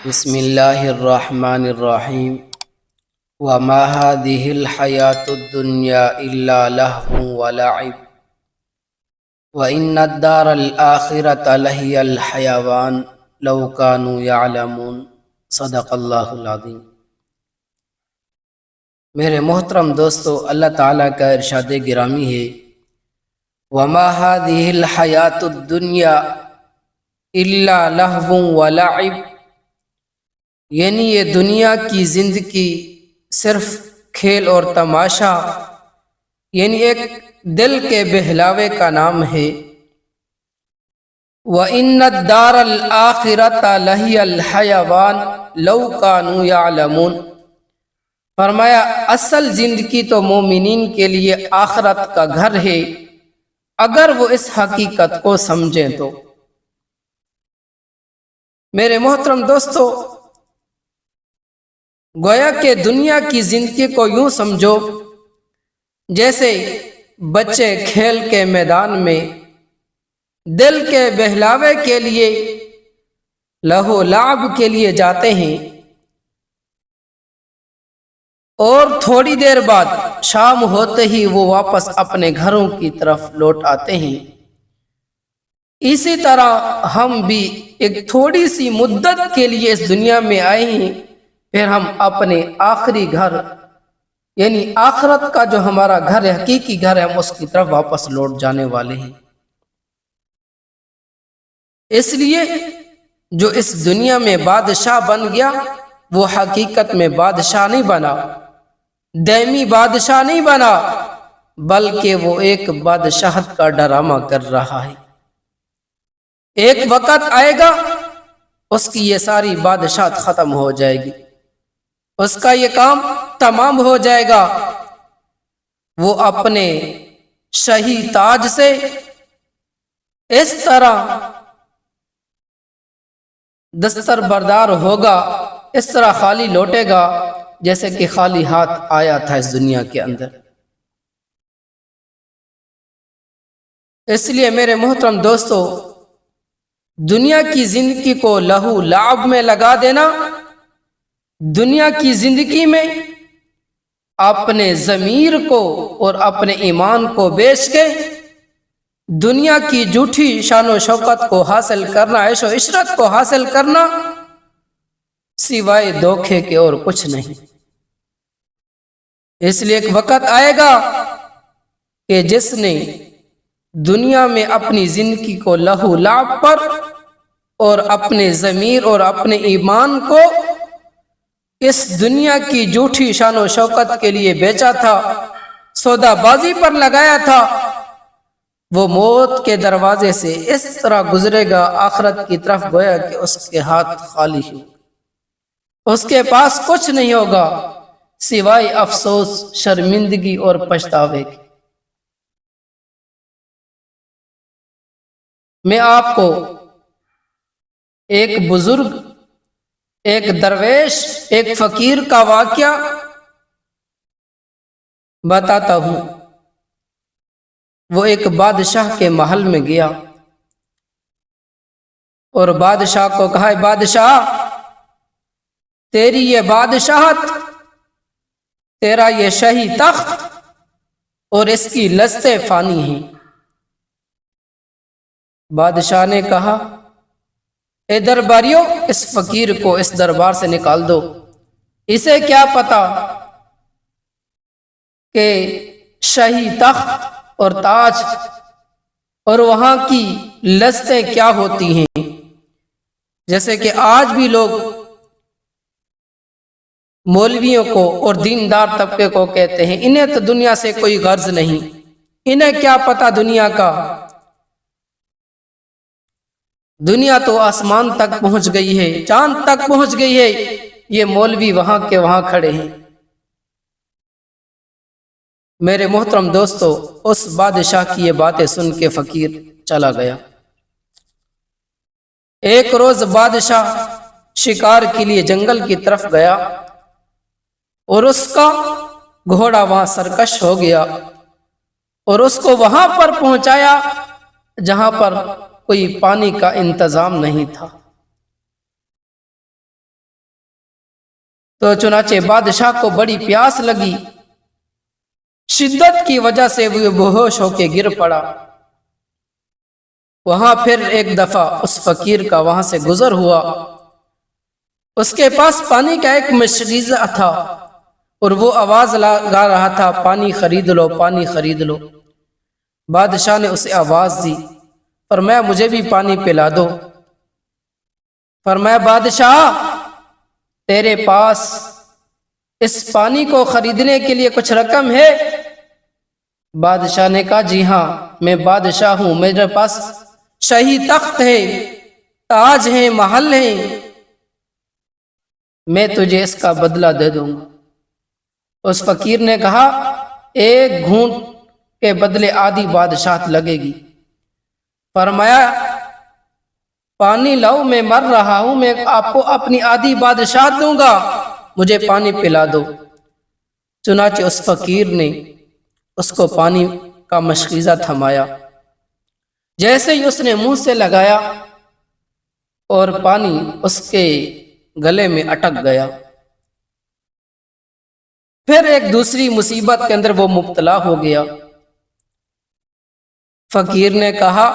بسم اللہ الرحمن الرحیم وما هذه الحیاة الدنیا الا لہو ولعب وان الدار الآخرة لہی الحیوان لو کانوا یعلمون صدق اللہ العظیم۔ میرے محترم دوستو، اللہ تعالیٰ کا ارشاد گرامی ہے وما هذه الحیاة الدنیا الا لہو ولعب، یعنی یہ دنیا کی زندگی صرف کھیل اور تماشا، یعنی ایک دل کے بہلاوے کا نام ہے۔ وَإِنَّ الدَّارَ الْآخِرَةَ لَهِيَ الْحَيَوَانُ لَوْ كَانُوا يَعْلَمُونَ، فرمایا اصل زندگی تو مومنین کے لیے آخرت کا گھر ہے اگر وہ اس حقیقت کو سمجھیں تو۔ میرے محترم دوستو، گویا کہ دنیا کی زندگی کو یوں سمجھو جیسے بچے کھیل کے میدان میں دل کے بہلاوے کے لیے، لہو لعب کے لیے جاتے ہیں، اور تھوڑی دیر بعد شام ہوتے ہی وہ واپس اپنے گھروں کی طرف لوٹ آتے ہیں۔ اسی طرح ہم بھی ایک تھوڑی سی مدت کے لیے اس دنیا میں آئے ہیں، پھر ہم اپنے آخری گھر یعنی آخرت کا جو ہمارا گھر ہے، حقیقی گھر ہے، ہم اس کی طرف واپس لوٹ جانے والے ہیں۔ اس لیے جو اس دنیا میں بادشاہ بن گیا وہ حقیقت میں بادشاہ نہیں بنا، دائمی بادشاہ نہیں بنا، بلکہ وہ ایک بادشاہت کا ڈرامہ کر رہا ہے۔ ایک وقت آئے گا اس کی یہ ساری بادشاہت ختم ہو جائے گی، اس کا یہ کام تمام ہو جائے گا، وہ اپنے شاہی تاج سے اس طرح دستر بردار ہوگا، اس طرح خالی لوٹے گا جیسے کہ خالی ہاتھ آیا تھا اس دنیا کے اندر۔ اس لیے میرے محترم دوستو، دنیا کی زندگی کو لہو لعب میں لگا دینا، دنیا کی زندگی میں اپنے ضمیر کو اور اپنے ایمان کو بیچ کے دنیا کی جھوٹی شان و شوکت کو حاصل کرنا، عیش و عشرت کو حاصل کرنا، سوائے دھوکے کے اور کچھ نہیں۔ اس لیے ایک وقت آئے گا کہ جس نے دنیا میں اپنی زندگی کو لہو لعب پر اور اپنے ضمیر اور اپنے ایمان کو اس دنیا کی جھوٹی شان و شوکت کے لیے بیچا تھا، سودا بازی پر لگایا تھا، وہ موت کے دروازے سے اس طرح گزرے گا آخرت کی طرف گویا کہ اس کے ہاتھ خالی ہو، اس کے پاس کچھ نہیں ہوگا سوائے افسوس، شرمندگی اور پچھتاوے کے۔ میں آپ کو ایک بزرگ، ایک درویش، ایک فقیر کا واقعہ بتاتا ہوں۔ وہ ایک بادشاہ کے محل میں گیا اور بادشاہ کو کہا، بادشاہ تیری یہ بادشاہت، تیرا یہ شاہی تخت اور اس کی لذتیں فانی ہیں۔ بادشاہ نے کہا، اے درباریوں، اس فقیر کو اس دربار سے نکال دو، اسے کیا پتا کہ شاہی تخت اور تاج اور وہاں کی لذتیں کیا ہوتی ہیں۔ جیسے کہ آج بھی لوگ مولویوں کو اور دیندار طبقے کو کہتے ہیں انہیں تو دنیا سے کوئی غرض نہیں، انہیں کیا پتا دنیا کا، دنیا تو آسمان تک پہنچ گئی ہے، چاند تک پہنچ گئی ہے، یہ مولوی وہاں کے وہاں کھڑے ہیں۔ میرے محترم دوستو، اس بادشاہ کی یہ باتیں سن کے فقیر چلا گیا۔ ایک روز بادشاہ شکار کے لیے جنگل کی طرف گیا اور اس کا گھوڑا وہاں سرکش ہو گیا اور اس کو وہاں پر پہنچایا جہاں پر کوئی پانی کا انتظام نہیں تھا۔ تو چنانچہ بادشاہ کو بڑی پیاس لگی، شدت کی وجہ سے وہ بے ہوش ہو کے گر پڑا۔ وہاں پھر ایک دفعہ اس فقیر کا وہاں سے گزر ہوا، اس کے پاس پانی کا ایک مشغیزہ تھا اور وہ آواز لگا رہا تھا، پانی خرید لو، پانی خرید لو۔ بادشاہ نے اسے آواز دی، فرمایا مجھے بھی پانی پلا دو۔ فرمایا بادشاہ تیرے پاس اس پانی کو خریدنے کے لیے کچھ رقم ہے؟ بادشاہ نے کہا جی ہاں، میں بادشاہ ہوں، میرے پاس شاہی تخت ہے، تاج ہے، محل ہے، میں تجھے اس کا بدلہ دے دوں گا۔ اس فقیر نے کہا ایک گھونٹ کے بدلے آدھی بادشاہت لگے گی۔ فرمایا پانی لاؤ، میں مر رہا ہوں، میں آپ کو اپنی آدھی بادشاہت دوں گا، مجھے پانی پلا دو۔ چنانچہ اس فقیر نے اس کو پانی کا مشغیزہ تھمایا، جیسے ہی اس نے منہ سے لگایا اور پانی اس کے گلے میں اٹک گیا۔ پھر ایک دوسری مصیبت کے اندر وہ مبتلا ہو گیا۔ فقیر نے کہا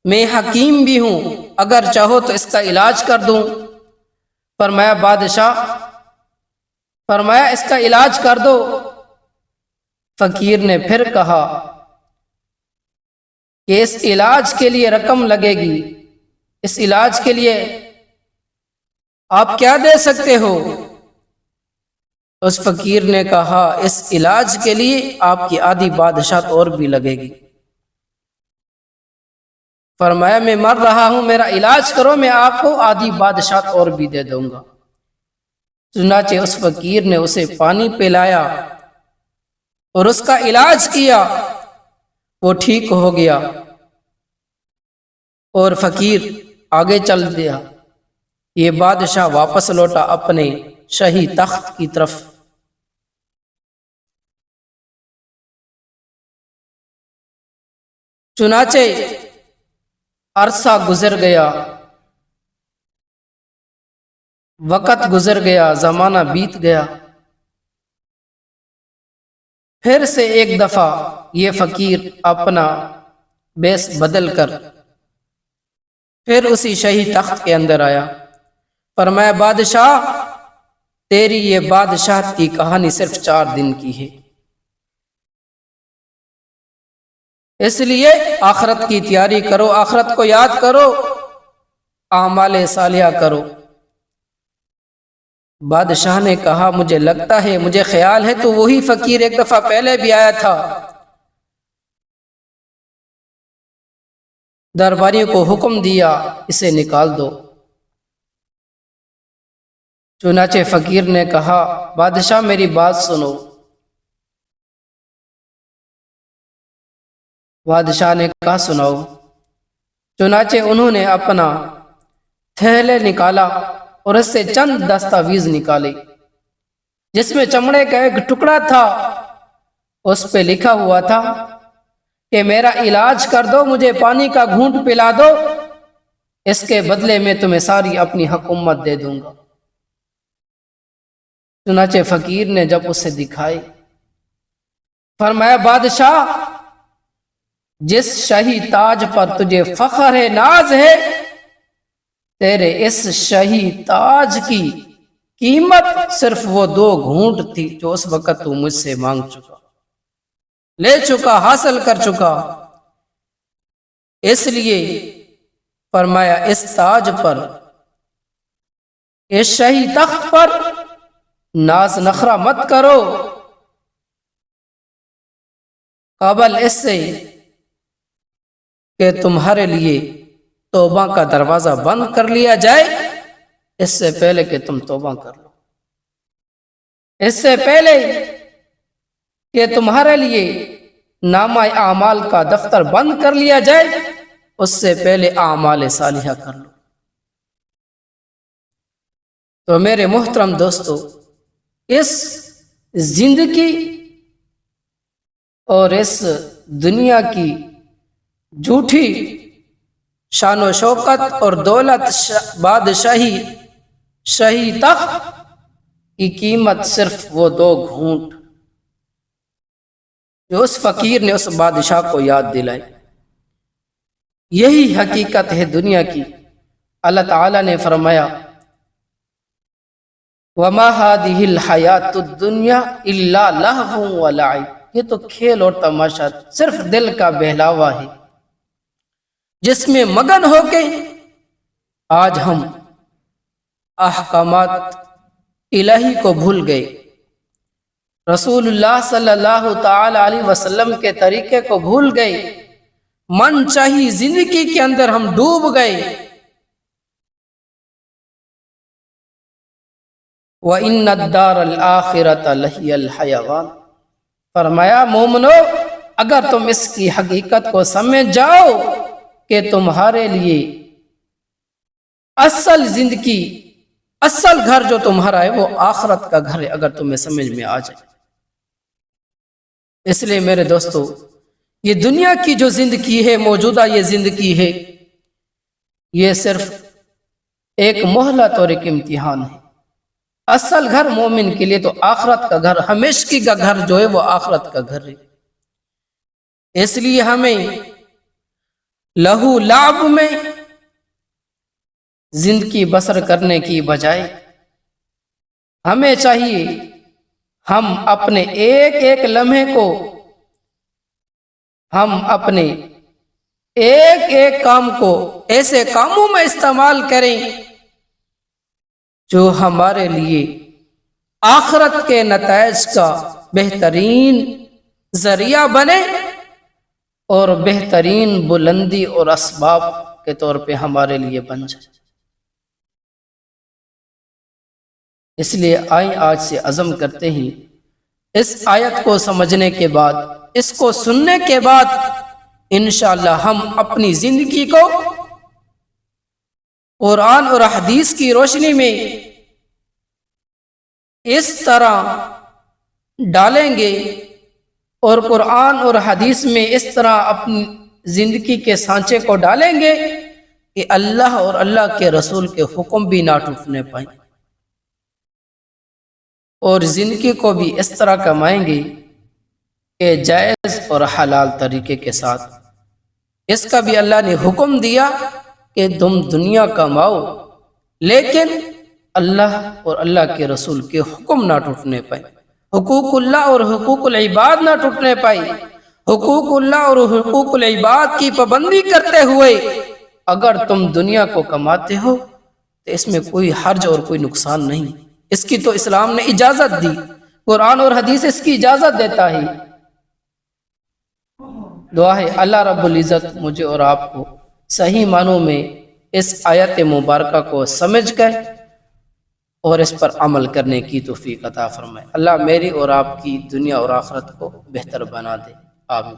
میں حکیم بھی ہوں، اگر چاہو تو اس کا علاج کر دوں۔ فرمایا بادشاہ، فرمایا اس کا علاج کر دو۔ فقیر نے پھر کہا کہ اس علاج کے لیے رقم لگے گی، اس علاج کے لیے آپ کیا دے سکتے ہو؟ اس فقیر نے کہا اس علاج کے لیے آپ کی آدھی بادشاہت اور بھی لگے گی۔ فرمایا میں مر رہا ہوں، میرا علاج کرو، میں آپ کو آدھی بادشاہت اور بھی دے دوں گا۔ چنانچہ اس فقیر نے اسے پانی پلایا اور اس کا علاج کیا، وہ ٹھیک ہو گیا اور فقیر آگے چل دیا۔ یہ بادشاہ واپس لوٹا اپنے شاہی تخت کی طرف۔ چنانچہ عرصہ گزر گیا، وقت گزر گیا، زمانہ بیت گیا۔ پھر سے ایک دفعہ یہ فقیر اپنا بیس بدل کر پھر اسی شاہی تخت کے اندر آیا۔ فرمایا بادشاہ تیری یہ بادشاہت کی کہانی صرف 4 دن کی ہے، اس لیے آخرت کی تیاری کرو، آخرت کو یاد کرو، اعمال صالحہ کرو۔ بادشاہ نے کہا مجھے لگتا ہے، مجھے خیال ہے تو وہی فقیر ایک دفعہ پہلے بھی آیا تھا۔ درباریوں کو حکم دیا اسے نکال دو۔ چنانچہ فقیر نے کہا بادشاہ میری بات سنو۔ بادشاہ نے کہا سناؤ۔ چنانچہ انہوں نے اپنا تھیلے نکالا اور اس سے چند دستاویز نکالے، جس میں چمڑے کا ایک ٹکڑا تھا، اس پہ لکھا ہوا تھا کہ میرا علاج کر دو، مجھے پانی کا گھونٹ پلا دو، اس کے بدلے میں تمہیں ساری اپنی حکومت دے دوں گا۔ چنانچہ فقیر نے جب اسے دکھائی، فرمایا بادشاہ جس شاہی تاج پر تجھے فخر ہے، ناز ہے، تیرے اس شاہی تاج کی قیمت صرف وہ 2 گھونٹ تھی جو اس وقت تو مجھ سے مانگ چکا، لے چکا، حاصل کر چکا۔ اس لیے فرمایا اس تاج پر، اس شاہی تخت پر ناز نخرہ مت کرو، قبل اس سے کہ تمہارے لیے توبہ کا دروازہ بند کر لیا جائے، اس سے پہلے کہ تم توبہ کر لو، اس سے پہلے کہ تمہارے لیے نامہ اعمال کا دفتر بند کر لیا جائے، اس سے پہلے اعمال صالحہ کر لو۔ تو میرے محترم دوستو، اس زندگی اور اس دنیا کی جھوٹی شان و شوکت اور دولت، بادشاہی، شاہی تخت کی قیمت صرف وہ 2 گھونٹ جو اس فقیر نے اس بادشاہ کو یاد دلائی۔ یہی حقیقت ہے دنیا کی۔ اللہ تعالیٰ نے فرمایا وَمَا هَٰذِهِ الْحَيَاةُ الدُّنْيَا إِلَّا لَهْوٌ وَلَعِبٌ، یہ تو کھیل اور تماشا صرف دل کا بہلاوا ہے جس میں مگن ہو کے آج ہم احکامات الہی کو بھول گئے، رسول اللہ صلی اللہ تعالی علیہ وسلم کے طریقے کو بھول گئے، من چاہی زندگی کے اندر ہم ڈوب گئے۔ وَإِنَّ الدَّارَ الْآخِرَةَ لَهِيَ الْحَيَوَانُ، فرمایا مومنو اگر تم اس کی حقیقت کو سمجھ جاؤ کہ تمہارے لیے اصل زندگی، اصل گھر جو تمہارا ہے وہ آخرت کا گھر ہے، اگر تمہیں سمجھ میں آ جائے۔ اس لیے میرے دوستو، یہ دنیا کی جو زندگی ہے، موجودہ یہ زندگی ہے، یہ صرف ایک مہلت اور ایک امتحان ہے۔ اصل گھر مومن کے لیے تو آخرت کا گھر، ہمیشگی کا گھر جو ہے وہ آخرت کا گھر ہے۔ اس لیے ہمیں لہو لعب میں زندگی بسر کرنے کی بجائے ہمیں چاہیے ہم اپنے ایک ایک لمحے کو، ہم اپنے ایک ایک کام کو ایسے کاموں میں استعمال کریں جو ہمارے لیے آخرت کے نتائج کا بہترین ذریعہ بنے اور بہترین بلندی اور اسباب کے طور پہ ہمارے لیے بن جائے۔ اس لیے آئیں آج سے عزم کرتے ہیں، اس آیت کو سمجھنے کے بعد، اس کو سننے کے بعد انشاءاللہ ہم اپنی زندگی کو قرآن اور حدیث کی روشنی میں اس طرح ڈالیں گے اور قرآن اور حدیث میں اس طرح اپنی زندگی کے سانچے کو ڈالیں گے کہ اللہ اور اللہ کے رسول کے حکم بھی نہ ٹوٹنے پائیں، اور زندگی کو بھی اس طرح کمائیں گے کہ جائز اور حلال طریقے کے ساتھ۔ اس کا بھی اللہ نے حکم دیا کہ تم دنیا کماؤ لیکن اللہ اور اللہ کے رسول کے حکم نہ ٹوٹنے پائے، حقوق اللہ اور حقوق العباد نہ ٹوٹنے پائے۔ حقوق اللہ اور حقوق العباد کی پابندی کرتے ہوئے اگر تم دنیا کو کماتے ہو تو اس میں کوئی حرج اور کوئی نقصان نہیں، اس کی تو اسلام نے اجازت دی، قرآن اور حدیث اس کی اجازت دیتا ہے۔ دعا ہے اللہ رب العزت مجھے اور آپ کو صحیح معنوں میں اس آیت مبارکہ کو سمجھ کر اور اس پر عمل کرنے کی توفیق عطا فرمائے۔ اللہ میری اور آپ کی دنیا اور آخرت کو بہتر بنا دے، آمین۔